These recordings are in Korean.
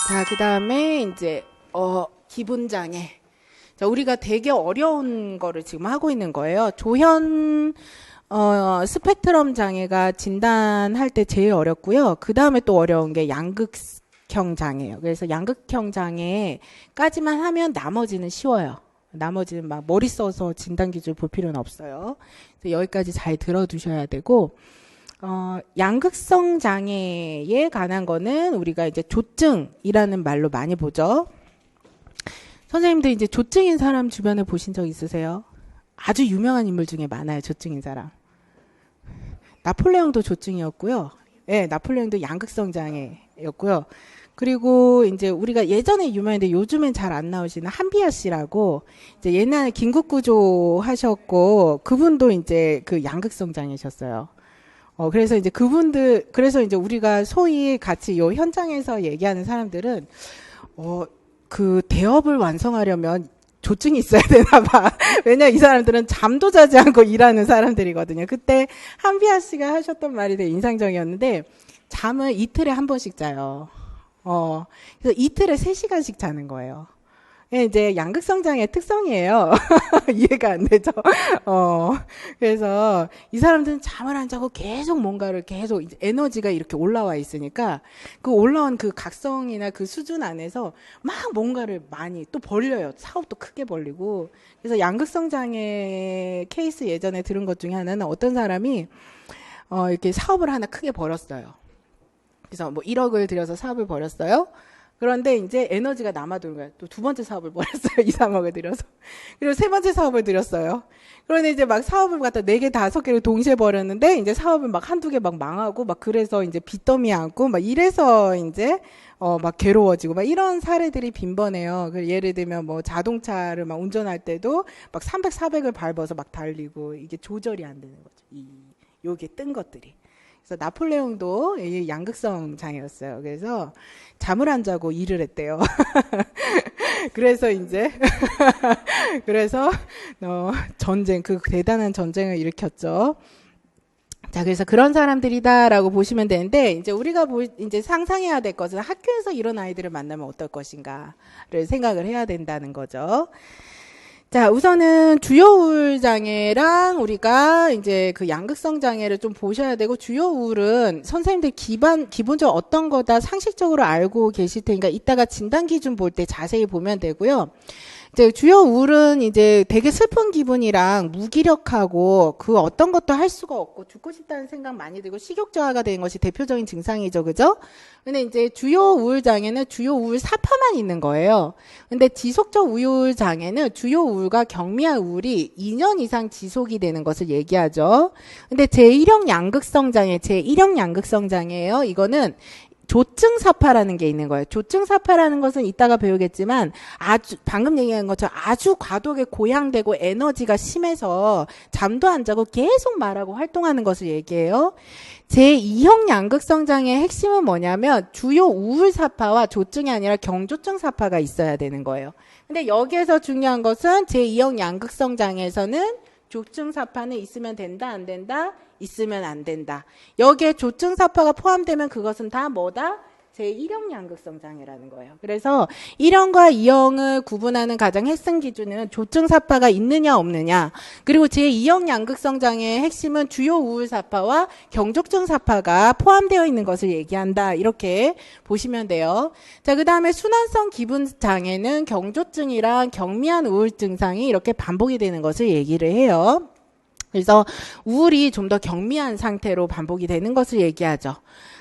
자, 그 다음에 이제 기분장애. 자, 우리가 되게 어려운 거를 지금 하고 있는 거예요. 조현 스펙트럼 장애가 진단할 때 제일 어렵고요. 그 다음에 또 어려운 게 양극형 장애예요. 그래서 양극형 장애까지만 하면 나머지는 쉬워요. 나머지는 막 머리 써서 진단 기준 볼 필요는 없어요. 그래서 여기까지 잘 들어두셔야 되고, 양극성 장애에 관한 거는 우리가 이제 조증이라는 말로 많이 보죠. 선생님들 이제 조증인 사람 주변에 보신 적 있으세요? 아주 유명한 인물 중에 많아요, 조증인 사람. 나폴레옹도 조증이었고요. 예, 나폴레옹도 양극성 장애였고요. 그리고 이제 우리가 예전에 유명했는데 요즘엔 잘 안 나오시는 한비아 씨라고 이제 옛날에 긴급구조 하셨고 그분도 이제 그 양극성 장애셨어요. 그래서 이제 그래서 이제 우리가 소위 같이 요 현장에서 얘기하는 사람들은, 그 대업을 완성하려면 조증이 있어야 되나 봐. 왜냐면 이 사람들은 잠도 자지 않고 일하는 사람들이거든요. 그때 한비아 씨가 하셨던 말이 되게 인상적이었는데, 잠을 이틀에 한 번씩 자요. 그래서 이틀에 3시간씩 자는 거예요. 이제 양극성 장애 특성이에요. 이해가 안 되죠? 그래서 이 사람들은 잠을 안 자고 계속 뭔가를 계속 이제 에너지가 이렇게 올라와 있으니까 그 올라온 그 각성이나 그 수준 안에서 막 뭔가를 많이 또 벌려요. 사업도 크게 벌리고. 그래서 양극성 장애 케이스 예전에 들은 것 중에 하나는 어떤 사람이 이렇게 사업을 하나 크게 벌였어요. 그래서 뭐 1억을 들여서 사업을 벌였어요. 그런데 이제 에너지가 남아도는 거예요. 또 두 번째 사업을 벌였어요. 2, 3억을 들여서. 그리고 세 번째 사업을 들였어요. 그런데 이제 막 사업을 갖다 4개, 5개를 동시에 벌였는데 이제 사업을 막 한두 개 막 망하고 막 그래서 이제 빚더미 안고 막 이래서 이제 막 괴로워지고 막 이런 사례들이 빈번해요. 예를 들면 뭐 자동차를 막 운전할 때도 막 300, 400을 밟아서 막 달리고 이게 조절이 안 되는 거죠. 요게 뜬 것들이. 그래서 나폴레옹도 양극성 장애였어요. 그래서 잠을 안 자고 일을 했대요. 그래서 이제 그래서 전쟁, 그 대단한 전쟁을 일으켰죠. 자, 그래서 그런 사람들이다라고 보시면 되는데, 이제 우리가 이제 상상해야 될 것은 학교에서 이런 아이들을 만나면 어떨 것인가를 생각을 해야 된다는 거죠. 자, 우선은 주요 우울 장애랑 우리가 이제 그 양극성 장애를 좀 보셔야 되고, 주요 우울은 선생님들 기본적으로 어떤 거다 상식적으로 알고 계실 테니까 이따가 진단 기준 볼 때 자세히 보면 되고요. 이제 주요 우울은 이제 되게 슬픈 기분이랑 무기력하고 그 어떤 것도 할 수가 없고 죽고 싶다는 생각 많이 들고 식욕 저하가 되는 것이 대표적인 증상이죠. 그죠? 근데 이제 주요 우울 장애는 주요 우울 사파만 있는 거예요. 근데 지속적 우울 장애는 주요 우울과 경미한 우울이 2년 이상 지속이 되는 것을 얘기하죠. 근데 제1형 양극성 장애예요. 이거는 조증사파라는 게 있는 거예요. 조증사파라는 것은 이따가 배우겠지만 방금 얘기한 것처럼 아주 과도하게 고양되고 에너지가 심해서 잠도 안 자고 계속 말하고 활동하는 것을 얘기해요. 제2형 양극성 장애의 핵심은 뭐냐면 주요 우울사파와 조증이 아니라 경조증사파가 있어야 되는 거예요. 근데 여기에서 중요한 것은 제2형 양극성 장애에서는 조증사파는 있으면 된다, 안 된다? 있으면 안 된다. 여기에 조증사파가 포함되면 그것은 다 뭐다? 제1형 양극성 장애라는 거예요. 그래서 1형과 2형을 구분하는 가장 핵심 기준은 조증사파가 있느냐 없느냐. 그리고 제2형 양극성 장애의 핵심은 주요 우울사파와 경족증사파가 포함되어 있는 것을 얘기한다. 이렇게 보시면 돼요. 자, 그 다음에 순환성 기분 장애는 경조증이랑 경미한 우울 증상이 이렇게 반복이 되는 것을 얘기를 해요. 그래서 우울이 좀 더 경미한 상태로 반복이 되는 것을 얘기하죠.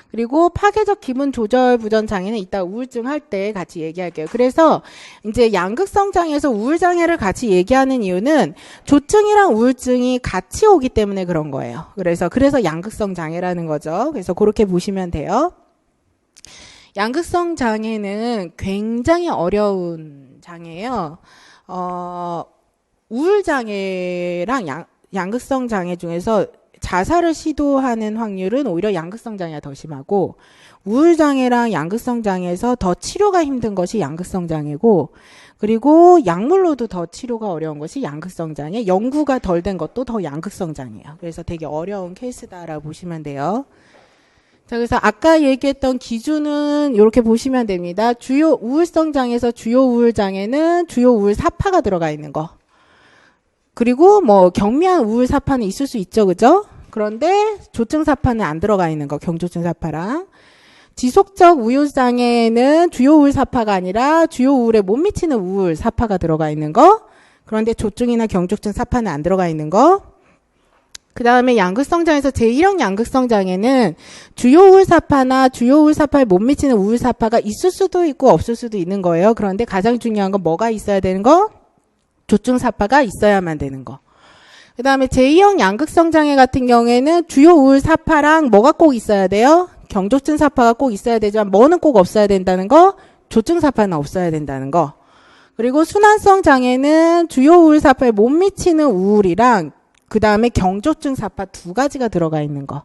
그리고 파괴적 기분 조절 부전 장애는 이따 우울증 할 때 같이 얘기할게요. 그래서 이제 양극성 장애에서 우울 장애를 같이 얘기하는 이유는 조증이랑 우울증이 같이 오기 때문에 그런 거예요. 그래서 양극성 장애라는 거죠. 그래서 그렇게 보시면 돼요. 양극성 장애는 굉장히 어려운 장애예요. 우울 장애랑 양극성 장애 중에서 자살을 시도하는 확률은 오히려 양극성 장애가 더 심하고, 우울 장애랑 양극성 장애에서 더 치료가 힘든 것이 양극성 장애고, 그리고 약물로도 더 치료가 어려운 것이 양극성 장애, 연구가 덜 된 것도 더 양극성 장애예요. 그래서 되게 어려운 케이스다라고 보시면 돼요. 자, 그래서 아까 얘기했던 기준은 이렇게 보시면 됩니다. 주요 우울성 장애에서 주요 우울 장애는 주요 우울 사파가 들어가 있는 거. 그리고 뭐 경미한 우울 사파는 있을 수 있죠, 그죠? 그런데 조증 사파는 안 들어가 있는 거, 경조증 사파랑. 지속적 우울 장애는 주요 우울 사파가 아니라 주요 우울에 못 미치는 우울 사파가 들어가 있는 거. 그런데 조증이나 경조증 사파는 안 들어가 있는 거. 그 다음에 양극성 장애에서 제1형 양극성 장애는 주요 우울 사파나 주요 우울 사파에 못 미치는 우울 사파가 있을 수도 있고 없을 수도 있는 거예요. 그런데 가장 중요한 건 뭐가 있어야 되는 거? 조증 사파가 있어야만 되는 거. 그 다음에 제2형 양극성 장애 같은 경우에는 주요 우울 사파랑 뭐가 꼭 있어야 돼요? 경조증 사파가 꼭 있어야 되지만 뭐는 꼭 없어야 된다는 거? 조증 사파는 없어야 된다는 거. 그리고 순환성 장애는 주요 우울 사파에 못 미치는 우울이랑 그 다음에 경조증 사파 두 가지가 들어가 있는 거.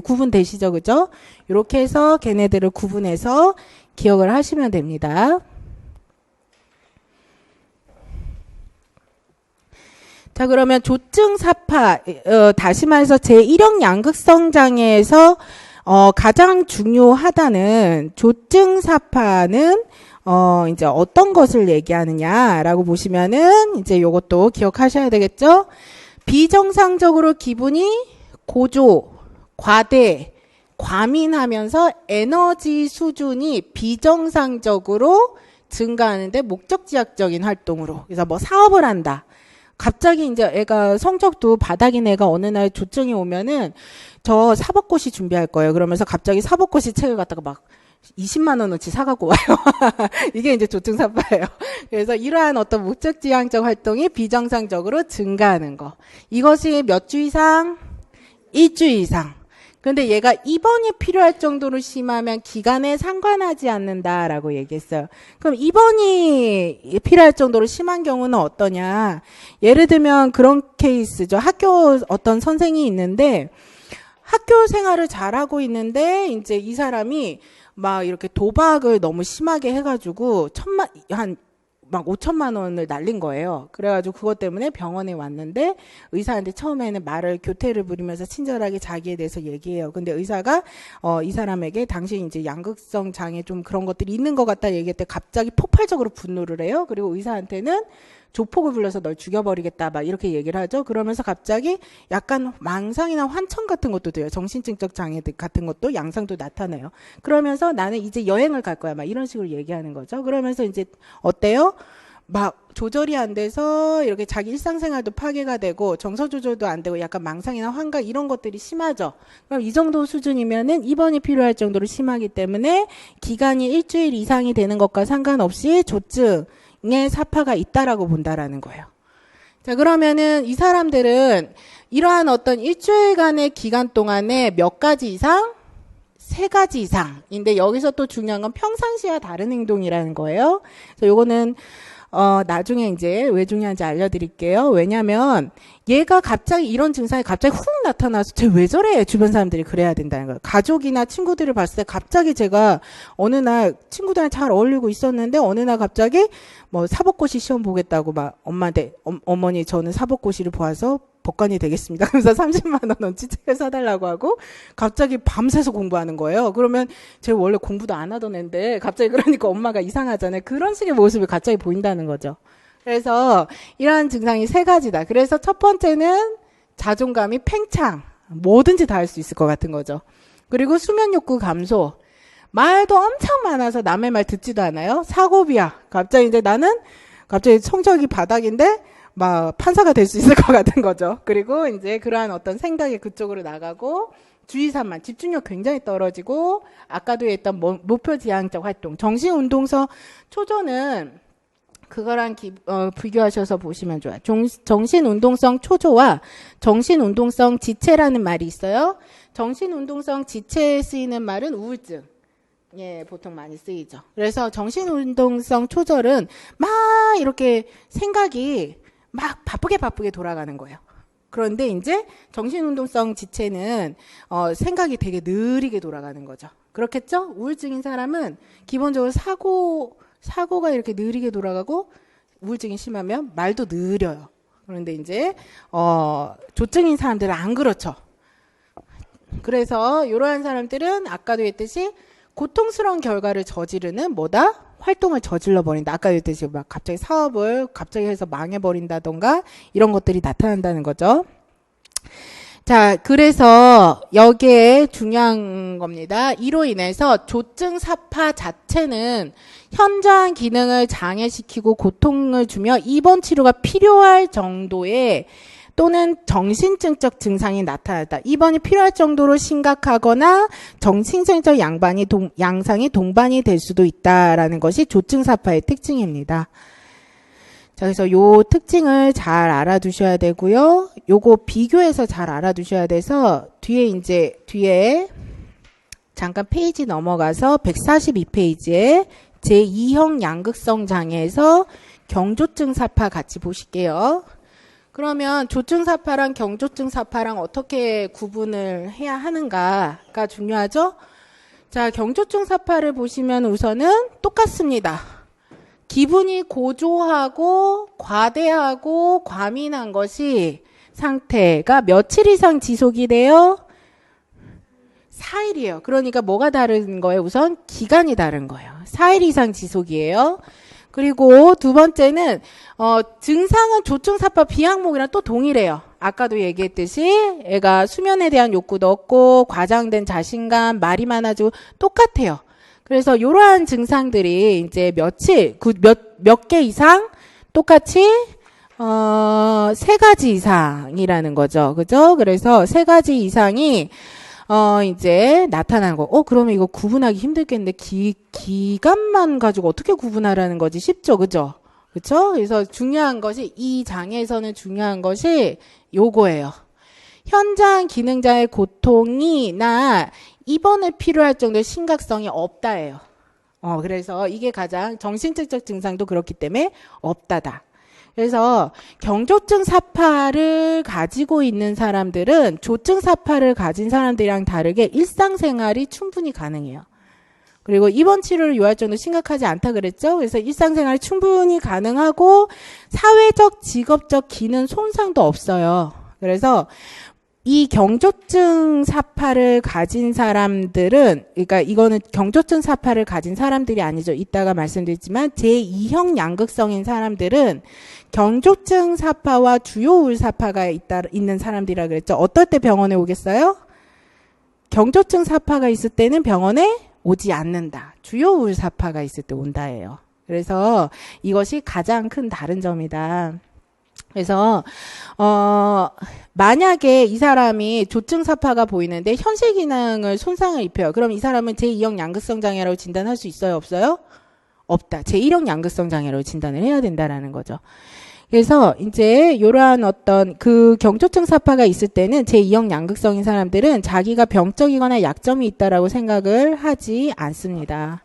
구분되시죠, 그죠? 이렇게 해서 걔네들을 구분해서 기억을 하시면 됩니다. 자, 그러면 조증 사파, 다시 말해서 제1형 양극성 장애에서 가장 중요하다는 조증 사파는 이제 어떤 것을 얘기하느냐라고 보시면은 이제 요것도 기억하셔야 되겠죠? 비정상적으로 기분이 고조, 과대, 과민하면서 에너지 수준이 비정상적으로 증가하는데 목적지향적인 활동으로. 그래서 뭐 사업을 한다. 갑자기 이제 애가 성적도 바닥인 애가 어느 날 조증이 오면은 저 사법고시 준비할 거예요. 그러면서 갑자기 사법고시 책을 갖다가 막 20만 원어치 사갖고 와요. 이게 이제 조증사파예요. 그래서 이러한 어떤 목적지향적 활동이 비정상적으로 증가하는 거. 이것이 몇 주 이상? 1주 이상. 근데 얘가 입원이 필요할 정도로 심하면 기간에 상관하지 않는다라고 얘기했어요. 그럼 입원이 필요할 정도로 심한 경우는 어떠냐? 예를 들면 그런 케이스죠. 학교 어떤 선생이 있는데 학교 생활을 잘하고 있는데 이제 이 사람이 막 이렇게 도박을 너무 심하게 해가지고 막 5천만 원을 날린 거예요. 그래가지고 그것 때문에 병원에 왔는데 의사한테 처음에는 교태를 부리면서 친절하게 자기에 대해서 얘기해요. 근데 의사가 이 사람에게 당신 이제 양극성 장애 좀 그런 것들이 있는 것 같다 얘기할 때 갑자기 폭발적으로 분노를 해요. 그리고 의사한테는 조폭을 불러서 널 죽여버리겠다 막 이렇게 얘기를 하죠. 그러면서 갑자기 약간 망상이나 환청 같은 것도 돼요. 정신증적 장애 같은 것도 양상도 나타나요. 그러면서 나는 이제 여행을 갈 거야 막 이런 식으로 얘기하는 거죠. 그러면서 이제 어때요? 막 조절이 안 돼서 이렇게 자기 일상생활도 파괴가 되고 정서 조절도 안 되고 약간 망상이나 환각 이런 것들이 심하죠. 그럼 이 정도 수준이면은 입원이 필요할 정도로 심하기 때문에 기간이 일주일 이상이 되는 것과 상관없이 조증의 사파가 있다라고 본다라는 거예요. 자, 그러면은 이 사람들은 이러한 어떤 일주일간의 기간 동안에 몇 가지 이상? 3가지 이상인데 여기서 또 중요한 건 평상시와 다른 행동이라는 거예요. 그래서 요거는 나중에 이제 왜 중요한지 알려드릴게요. 왜냐면 얘가 갑자기 이런 증상이 갑자기 훅 나타나서 쟤 왜 저래? 주변 사람들이 그래야 된다는 거예요. 가족이나 친구들을 봤을 때 갑자기 제가 어느 날 친구들이랑 잘 어울리고 있었는데 어느 날 갑자기 뭐 사법고시 시험 보겠다고 막 엄마한테 어머니 저는 사법고시를 보아서 법관이 되겠습니다. 그래서 30만 원어치 책을 사달라고 하고 갑자기 밤새서 공부하는 거예요. 그러면 제가 원래 공부도 안 하던 애인데 갑자기 그러니까 엄마가 이상하잖아요. 그런 식의 모습이 갑자기 보인다는 거죠. 그래서 이러한 증상이 3가지다. 그래서 첫 번째는 자존감이 팽창. 뭐든지 다 할 수 있을 것 같은 거죠. 그리고 수면 욕구 감소. 말도 엄청 많아서 남의 말 듣지도 않아요. 사고비야. 갑자기 이제 나는 갑자기 성적이 바닥인데 막 판사가 될 수 있을 것 같은 거죠. 그리고 이제 그러한 어떤 생각이 그쪽으로 나가고 주의 산만, 집중력 굉장히 떨어지고 아까도 했던 목표 지향적 활동, 정신운동성 초조는 그거랑 비교하셔서 보시면 좋아요. 정신운동성 초조와 정신운동성 지체라는 말이 있어요. 정신운동성 지체에 쓰이는 말은 우울증. 예, 보통 많이 쓰이죠. 그래서 정신운동성 초절은 막 이렇게 생각이 막 바쁘게 돌아가는 거예요. 그런데 이제 정신운동성 지체는 생각이 되게 느리게 돌아가는 거죠. 그렇겠죠? 우울증인 사람은 기본적으로 사고가 이렇게 느리게 돌아가고 우울증이 심하면 말도 느려요. 그런데 이제 조증인 사람들은 안 그렇죠. 그래서 이러한 사람들은 아까도 했듯이 고통스러운 결과를 저지르는 뭐다? 활동을 저질러 버린다. 아까 했듯이 막 갑자기 사업을 갑자기 해서 망해버린다던가 이런 것들이 나타난다는 거죠. 자, 그래서 여기에 중요한 겁니다. 이로 인해서 조증 사파 자체는 현저한 기능을 장애시키고 고통을 주며 입원 치료가 필요할 정도의 또는 정신증적 증상이 나타났다. 입원이 필요할 정도로 심각하거나 정신증적 양상이 동반이 될 수도 있다라는 것이 조증 사파의 특징입니다. 자, 그래서 요 특징을 잘 알아두셔야 되고요. 요거 비교해서 잘 알아두셔야 돼서 뒤에 잠깐 페이지 넘어가서 142페이지에 제2형 양극성 장애에서 경조증 사파 같이 보실게요. 그러면 조증 사파랑 경조증 사파랑 어떻게 구분을 해야 하는가가 중요하죠? 자, 경조증 사파를 보시면 우선은 똑같습니다. 기분이 고조하고 과대하고 과민한 것이 상태가 며칠 이상 지속이 돼요? 4일이에요. 그러니까 뭐가 다른 거예요? 우선 기간이 다른 거예요. 4일 이상 지속이에요. 그리고 두 번째는 증상은 조증사파 비항목이랑 또 동일해요. 아까도 얘기했듯이 애가 수면에 대한 욕구도 없고 과장된 자신감, 말이 많아지고 똑같아요. 그래서 이러한 증상들이 이제 몇 개 이상 똑같이 3가지 이상이라는 거죠. 그죠? 그래서 3가지 이상이 이제 나타나는 거. 그러면 이거 구분하기 힘들겠는데 기간만 가지고 어떻게 구분하라는 거지? 쉽죠? 그죠? 그쵸? 그래서 중요한 것이 이 장애에서는 중요한 것이 요거예요. 현장 기능자의 고통이나 입원을 필요할 정도의 심각성이 없다예요. 그래서 이게 가장 정신증적 증상도 그렇기 때문에 없다다. 그래서 경조증 사파를 가지고 있는 사람들은 조증 사파를 가진 사람들이랑 다르게 일상생활이 충분히 가능해요. 그리고 입원 치료를 요할 정도 심각하지 않다 그랬죠. 그래서 일상생활이 충분히 가능하고 사회적, 직업적 기능 손상도 없어요. 그래서 이 경조증 사파를 가진 사람들은, 그러니까 이거는 경조증 사파를 가진 사람들이 아니죠. 이따가 말씀드렸지만 제2형 양극성인 사람들은 경조증 사파와 주요 우울 사파가 있는 사람들이라 그랬죠. 어떨 때 병원에 오겠어요? 경조증 사파가 있을 때는 병원에 오지 않는다. 주요 우울 사파가 있을 때 온다예요. 그래서 이것이 가장 큰 다른 점이다. 그래서 만약에 이 사람이 조증 사파가 보이는데 현실 기능을 손상을 입혀요. 그럼 이 사람은 제2형 양극성 장애라고 진단할 수 있어요? 없어요? 없다. 제1형 양극성 장애라고 진단을 해야 된다라는 거죠. 그래서 이제 이러한 어떤 그 경조증 사파가 있을 때는 제2형 양극성인 사람들은 자기가 병적이거나 약점이 있다라고 생각을 하지 않습니다.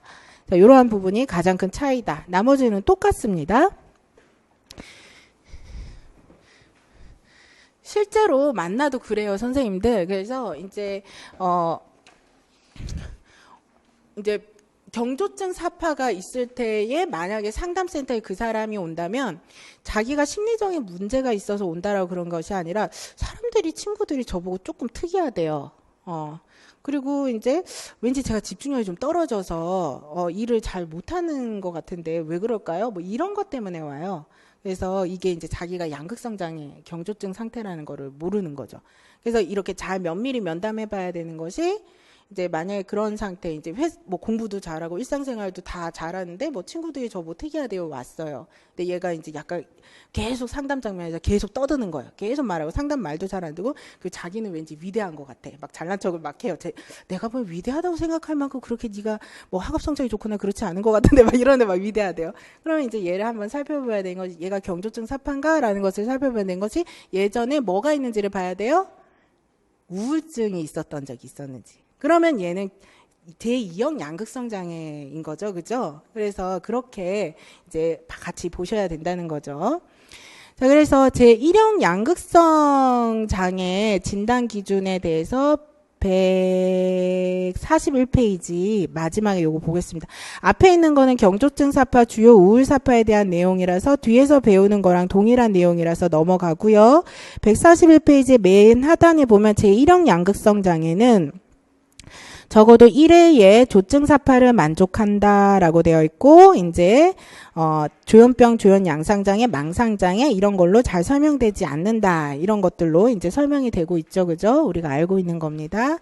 자, 이러한 부분이 가장 큰 차이다. 나머지는 똑같습니다. 실제로 만나도 그래요, 선생님들. 그래서 이제 경조증 사파가 있을 때에 만약에 상담센터에 그 사람이 온다면 자기가 심리적인 문제가 있어서 온다라고 그런 것이 아니라 친구들이 저보고 조금 특이하대요. 그리고 이제 왠지 제가 집중력이 좀 떨어져서 일을 잘 못하는 것 같은데 왜 그럴까요? 뭐 이런 것 때문에 와요. 그래서 이게 이제 자기가 양극성 장애, 경조증 상태라는 거를 모르는 거죠. 그래서 이렇게 잘 면밀히 면담해 봐야 되는 것이 이제 만약에 그런 상태, 이제 뭐 공부도 잘하고 일상생활도 다 잘하는데 뭐 친구들이 저 뭐 특이하대요 왔어요. 근데 얘가 이제 약간 계속 상담 장면에서 계속 떠드는 거예요. 계속 말하고 상담 말도 잘 안 듣고 그 자기는 왠지 위대한 것 같아. 막 잘난 척을 막 해요. 내가 뭐 위대하다고 생각할 만큼 그렇게 네가 뭐 학업 성적이 좋거나 그렇지 않은 것 같은데 막 이러는데 막 위대하대요. 그러면 이제 얘를 한번 살펴봐야 되는 것이 얘가 경조증 사파인가라는 것을 살펴봐야 되는 것이 예전에 뭐가 있는지를 봐야 돼요. 우울증이 있었던 적이 있었는지. 그러면 얘는 제2형 양극성 장애인 거죠. 그죠? 그래서 그렇게 이제 같이 보셔야 된다는 거죠. 자, 그래서 제1형 양극성 장애 진단 기준에 대해서 141페이지 마지막에 요거 보겠습니다. 앞에 있는 거는 경조증 사파, 주요 우울 사파에 대한 내용이라서 뒤에서 배우는 거랑 동일한 내용이라서 넘어가고요. 141페이지 맨 하단에 보면 제1형 양극성 장애는 적어도 1회의 조증 사파를 만족한다라고 되어 있고, 이제 조현병, 조현 양상장애, 망상장애 이런 걸로 잘 설명되지 않는다, 이런 것들로 이제 설명이 되고 있죠, 그죠? 우리가 알고 있는 겁니다.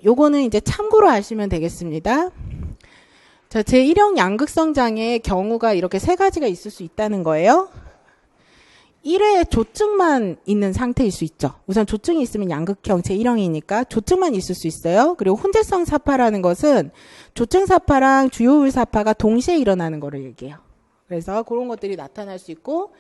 요거는 이제 참고로 아시면 되겠습니다. 자, 제1형 양극성 장애의 경우가 이렇게 세 가지가 있을 수 있다는 거예요. 1회 조증만 있는 상태일 수 있죠. 우선 조증이 있으면 양극형 제1형이니까 조증만 있을 수 있어요. 그리고 혼재성 사파라는 것은 조증 사파랑 주요우울 사파가 동시에 일어나는 거를 얘기해요. 그래서 그런 것들이 나타날 수 있고,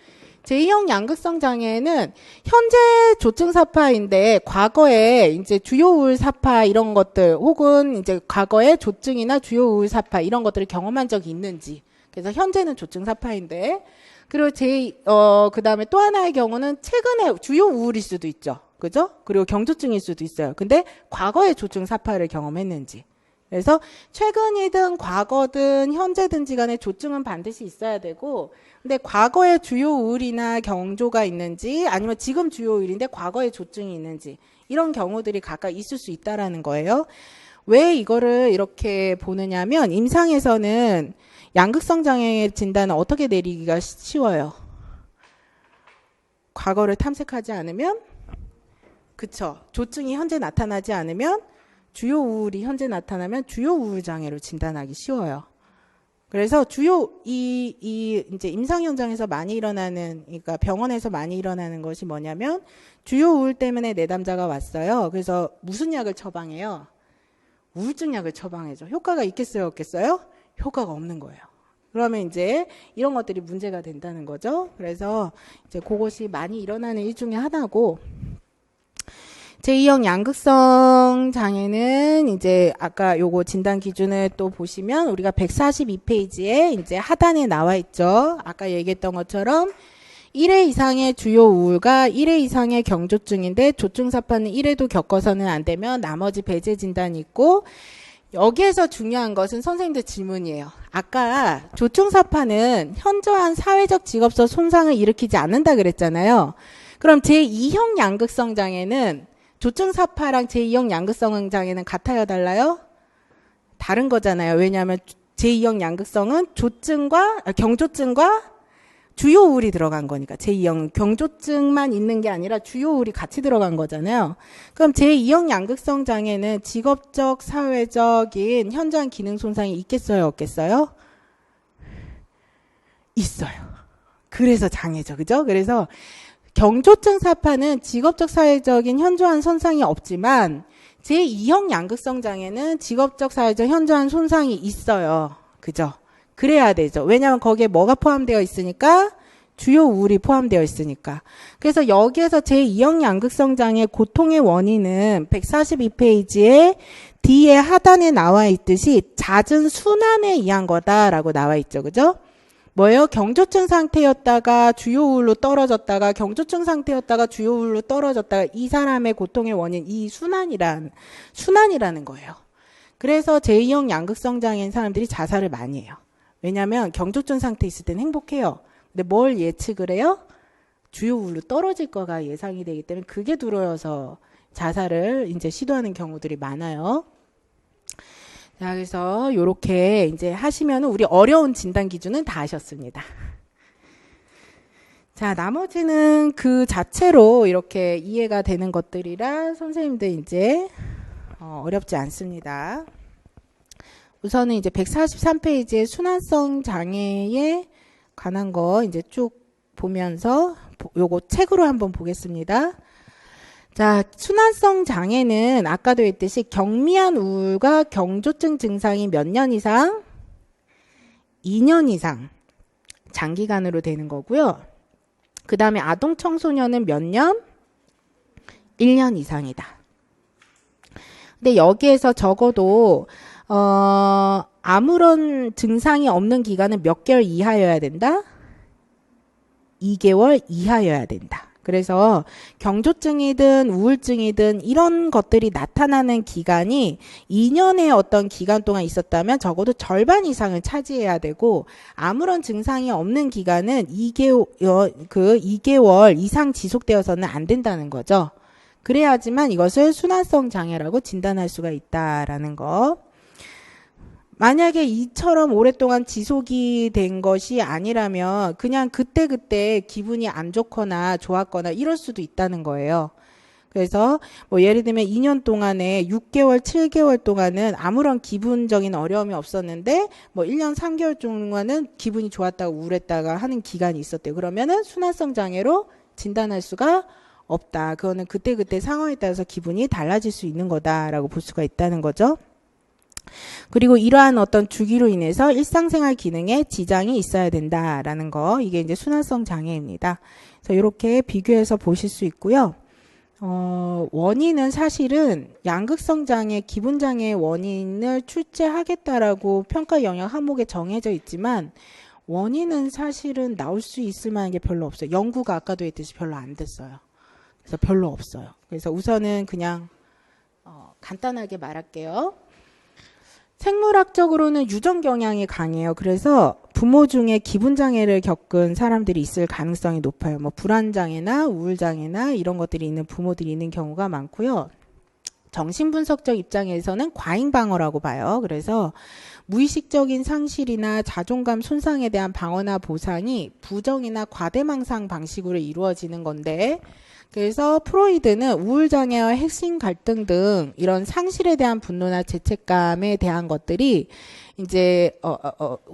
제2형 양극성 장애는 현재 조증 사파인데 과거에 이제 주요우울 사파 이런 것들, 혹은 이제 과거에 조증이나 주요우울 사파 이런 것들을 경험한 적이 있는지. 그래서 현재는 조증 사파인데, 그리고 그 다음에 또 하나의 경우는 최근에 주요 우울일 수도 있죠. 그죠? 그리고 경조증일 수도 있어요. 근데 과거에 조증 사파를 경험했는지. 그래서 최근이든 과거든 현재든지 간에 조증은 반드시 있어야 되고, 근데 과거에 주요 우울이나 경조가 있는지, 아니면 지금 주요 우울인데 과거에 조증이 있는지, 이런 경우들이 각각 있을 수 있다라는 거예요. 왜 이거를 이렇게 보느냐면, 임상에서는 양극성 장애 진단은 어떻게 내리기가 쉬워요? 과거를 탐색하지 않으면, 그쵸? 조증이 현재 나타나지 않으면, 주요 우울이 현재 나타나면 주요 우울 장애로 진단하기 쉬워요. 그래서 이제 임상 현장에서 많이 일어나는, 그러니까 병원에서 많이 일어나는 것이 뭐냐면, 주요 우울 때문에 내담자가 왔어요. 그래서 무슨 약을 처방해요? 우울증 약을 처방해줘. 효과가 있겠어요, 없겠어요? 효과가 없는 거예요. 그러면 이제 이런 것들이 문제가 된다는 거죠. 그래서 이제 그것이 많이 일어나는 일 중에 하나고, 제2형 양극성 장애는 이제 아까 요거 진단 기준을 또 보시면 우리가 142페이지에 이제 하단에 나와 있죠. 아까 얘기했던 것처럼 1회 이상의 주요 우울과 1회 이상의 경조증인데 조증 사파는 1회도 겪어서는 안 되면 나머지 배제 진단이 있고, 여기에서 중요한 것은 선생님들 질문이에요. 아까 조증 사파는 현저한 사회적 직업적 손상을 일으키지 않는다 그랬잖아요. 그럼 제2형 양극성 장애는 조증 사파랑 제2형 양극성 장애는 같아요, 달라요? 다른 거잖아요. 왜냐하면 제2형 양극성은 경조증과 주요 우울이 들어간 거니까. 제2형 경조증만 있는 게 아니라 주요 우울이 같이 들어간 거잖아요. 그럼 제2형 양극성 장애는 직업적, 사회적인 현저한 기능 손상이 있겠어요, 없겠어요? 있어요. 그래서 장애죠, 그죠? 그래서 경조증 사파는 직업적, 사회적인 현저한 손상이 없지만 제2형 양극성 장애는 직업적, 사회적 현저한 손상이 있어요. 그죠? 그래야 되죠. 왜냐하면 거기에 뭐가 포함되어 있으니까? 주요 우울이 포함되어 있으니까. 그래서 여기에서 제2형 양극성 장애 고통의 원인은 142페이지에 뒤에 하단에 나와 있듯이 잦은 순환에 의한 거다라고 나와 있죠. 그죠? 뭐예요? 경조증 상태였다가 주요 우울로 떨어졌다가 경조증 상태였다가 주요 우울로 떨어졌다가 이 사람의 고통의 원인, 이 순환이라는 거예요. 그래서 제2형 양극성 장애인 사람들이 자살을 많이 해요. 왜냐하면 경조증 상태 있을 때는 행복해요. 근데 뭘 예측을 해요? 주요 우울로 떨어질 거가 예상이 되기 때문에 그게 두려워서 자살을 이제 시도하는 경우들이 많아요. 자, 그래서 요렇게 이제 하시면 우리 어려운 진단 기준은 다 하셨습니다. 자, 나머지는 그 자체로 이렇게 이해가 되는 것들이라 선생님들 이제 어렵지 않습니다. 우선은 이제 143페이지에 순환성 장애에 관한 거 이제 쭉 보면서 요거 책으로 한번 보겠습니다. 자, 순환성 장애는 아까도 했듯이 경미한 우울과 경조증 증상이 몇 년 이상? 2년 이상 장기간으로 되는 거고요. 그 다음에 아동 청소년은 몇 년? 1년 이상이다. 근데 여기에서 적어도 아무런 증상이 없는 기간은 몇 개월 이하여야 된다? 2개월 이하여야 된다. 그래서 경조증이든 우울증이든 이런 것들이 나타나는 기간이 2년의 어떤 기간 동안 있었다면 적어도 절반 이상을 차지해야 되고, 아무런 증상이 없는 기간은 2개월 이상 지속되어서는 안 된다는 거죠. 그래야지만 이것을 순환성 장애라고 진단할 수가 있다라는 거. 만약에 이처럼 오랫동안 지속이 된 것이 아니라면 그냥 그때그때 기분이 안 좋거나 좋았거나 이럴 수도 있다는 거예요. 그래서 뭐 예를 들면 2년 동안에 6개월, 7개월 동안은 아무런 기분적인 어려움이 없었는데 뭐 1년 3개월 동안은 기분이 좋았다가 우울했다가 하는 기간이 있었대요. 그러면은 순환성 장애로 진단할 수가 없다. 그거는 그때그때 상황에 따라서 기분이 달라질 수 있는 거다라고 볼 수가 있다는 거죠. 그리고 이러한 어떤 주기로 인해서 일상생활 기능에 지장이 있어야 된다라는 거, 이게 이제 순환성 장애입니다. 그래서 이렇게 비교해서 보실 수 있고요. 원인은 사실은 양극성 장애, 기분 장애의 원인을 출제하겠다라고 평가 영역 항목에 정해져 있지만 원인은 사실은 나올 수 있을 만한 게 별로 없어요. 연구가 아까도 했듯이 별로 안 됐어요. 그래서 별로 없어요. 그래서 우선은 그냥 간단하게 말할게요. 생물학적으로는 유전 경향이 강해요. 그래서 부모 중에 기분 장애를 겪은 사람들이 있을 가능성이 높아요. 뭐 불안 장애나 우울 장애나 이런 것들이 있는 부모들이 있는 경우가 많고요. 정신분석적 입장에서는 과잉 방어라고 봐요. 그래서 무의식적인 상실이나 자존감 손상에 대한 방어나 보상이 부정이나 과대망상 방식으로 이루어지는 건데, 그래서 프로이드는 우울장애와 핵심 갈등 등 이런 상실에 대한 분노나 죄책감에 대한 것들이 이제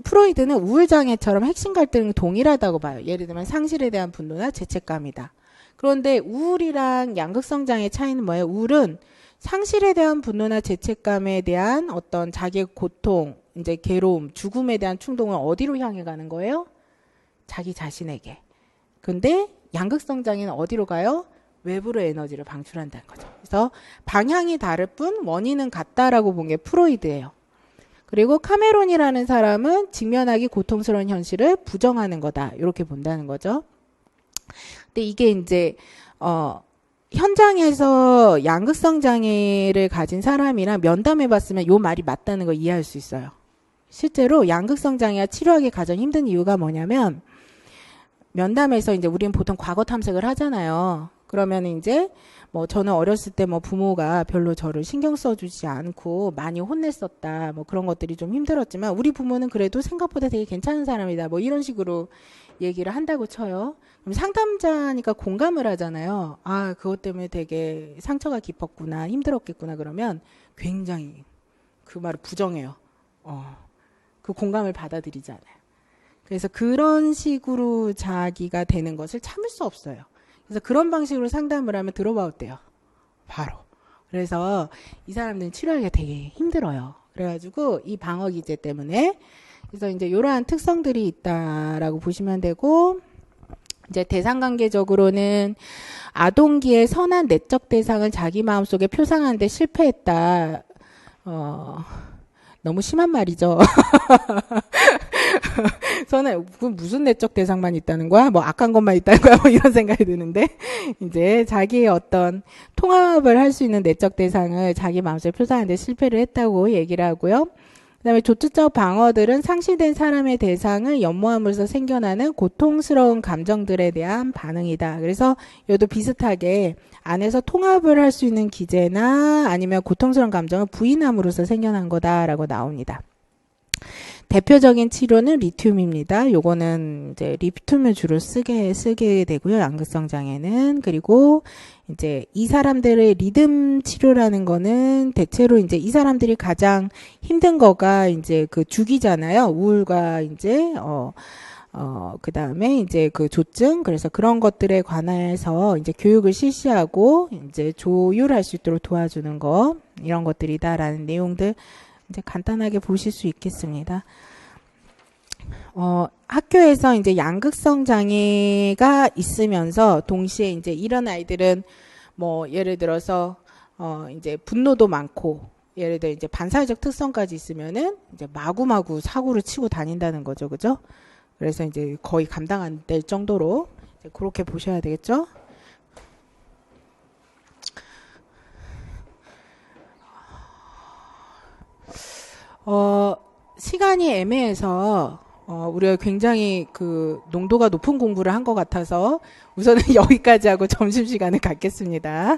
프로이드는 우울장애처럼 핵심 갈등이 동일하다고 봐요. 예를 들면 상실에 대한 분노나 죄책감이다. 그런데 우울이랑 양극성 장애 차이는 뭐예요? 우울은 상실에 대한 분노나 죄책감에 대한 어떤 자기의 고통, 이제 괴로움, 죽음에 대한 충동을 어디로 향해 가는 거예요? 자기 자신에게. 근데 양극성 장애는 어디로 가요? 외부로 에너지를 방출한다는 거죠. 그래서 방향이 다를 뿐 원인은 같다라고 본 게 프로이드예요. 그리고 카메론이라는 사람은 직면하기 고통스러운 현실을 부정하는 거다, 이렇게 본다는 거죠. 근데 이게 이제 현장에서 양극성 장애를 가진 사람이랑 면담해봤으면 요 말이 맞다는 걸 이해할 수 있어요. 실제로 양극성 장애가 치료하기 가장 힘든 이유가 뭐냐면, 면담에서 이제 우리는 보통 과거 탐색을 하잖아요. 그러면 이제 뭐 저는 어렸을 때 뭐 부모가 별로 저를 신경 써주지 않고 많이 혼냈었다, 뭐 그런 것들이 좀 힘들었지만 우리 부모는 그래도 생각보다 되게 괜찮은 사람이다, 뭐 이런 식으로 얘기를 한다고 쳐요. 그럼 상담자니까 공감을 하잖아요. 아, 그것 때문에 되게 상처가 깊었구나, 힘들었겠구나. 그러면 굉장히 그 말을 부정해요. 그 공감을 받아들이지 않아요. 그래서 그런 식으로 자기가 되는 것을 참을 수 없어요. 그래서 그런 방식으로 상담을 하면 들어봐도 돼요. 바로. 그래서 이 사람들은 치료하기가 되게 힘들어요. 그래가지고 이 방어 기제 때문에. 그래서 이제 이러한 특성들이 있다라고 보시면 되고, 이제 대상관계적으로는 아동기의 선한 내적 대상을 자기 마음속에 표상하는데 실패했다. 너무 심한 말이죠. 저는 무슨 내적 대상만 있다는 거야? 뭐 악한 것만 있다는 거야? 뭐 이런 생각이 드는데, 이제 자기의 어떤 통합을 할 수 있는 내적 대상을 자기 마음속에 표상하는데 실패를 했다고 얘기를 하고요. 그다음에 조투적 방어들은 상실된 사람의 대상을 연모함으로써 생겨나는 고통스러운 감정들에 대한 반응이다. 그래서 이것도 비슷하게 안에서 통합을 할 수 있는 기제나 아니면 고통스러운 감정을 부인함으로써 생겨난 거다라고 나옵니다. 대표적인 치료는 리튬입니다. 요거는 이제 리튬을 주로 쓰게 되고요. 양극성 장애는. 그리고 이제 이 사람들의 리듬 치료라는 거는 대체로 이제 이 사람들이 가장 힘든 거가 이제 그 주기잖아요. 우울과 이제 그 다음에 이제 그 조증. 그래서 그런 것들에 관해서 이제 교육을 실시하고 이제 조율할 수 있도록 도와주는 거, 이런 것들이다라는 내용들 이제 간단하게 보실 수 있겠습니다. 학교에서 이제 양극성 장애가 있으면서 동시에 이제 이런 아이들은 뭐 예를 들어서 이제 분노도 많고, 예를 들어 이제 반사회적 특성까지 있으면은 이제 마구마구 사고를 치고 다닌다는 거죠, 그죠? 그래서 이제 거의 감당 안 될 정도로 이제 그렇게 보셔야 되겠죠. 어, 시간이 애매해서 우리가 굉장히 그 농도가 높은 공부를 한 것 같아서 우선은 여기까지 하고 점심시간을 갖겠습니다.